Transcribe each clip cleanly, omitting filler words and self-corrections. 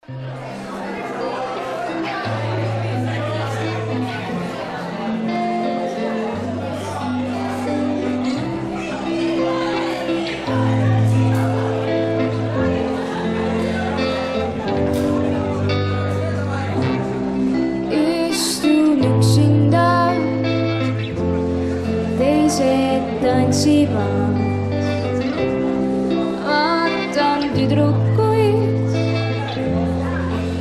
Istun üksinda, teised tantsivad. Vaatan tüdrukuid,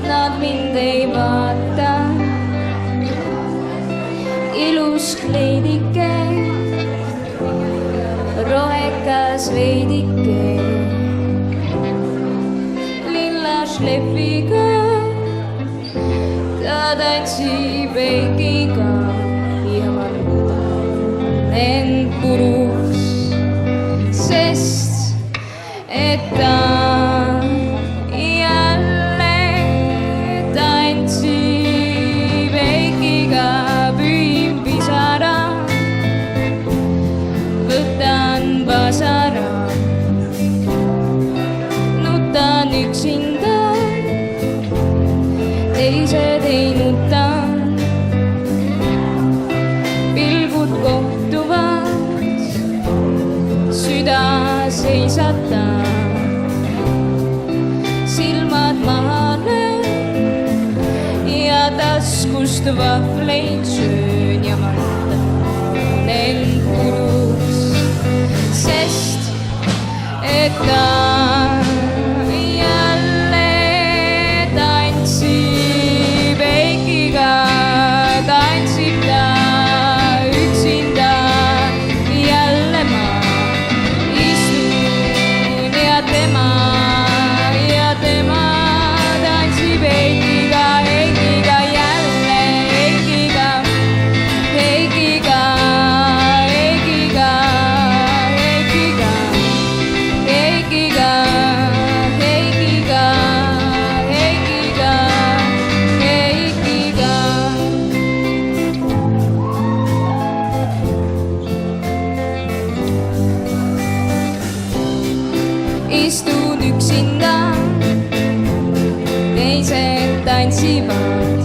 nad mind ei vaata. Ilus kleidike, rohekas veidike, lilla šlepiga, ta tantsib Heikiga ja ma nutan end puruks, sest et ta jälle tantsib Heikiga. Pühin pisara, võtan pasara, nutan üksinda, teised ei nuta. Pilgud kohtuvad, süda seisata, silmad maha löön ja taskust vahvleid söön ja ma nutan end puruks, sest et ta tantsib ta üksinda, jälle ma istun ja tema tantsib Heikiga, Heikiga jälle, Heikiga, Heikiga, Heikiga, Heikiga, Heikiga, Heikiga, Heikiga, Heikiga. Istun üksinda, teised tantsivad.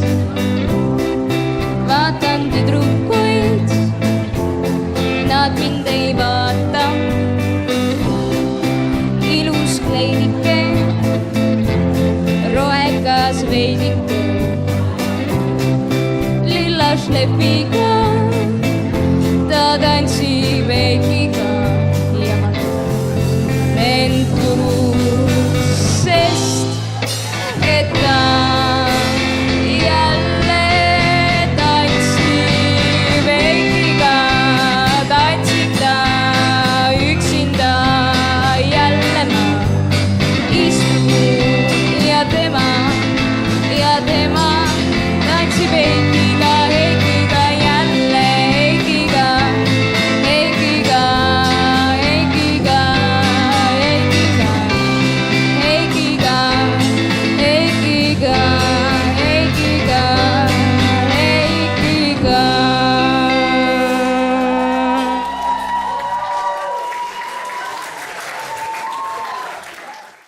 Vaatan tüdrukuid, nad mind ei vaata. Ilus kleidike, rohekas veidike, lilla šlepiga,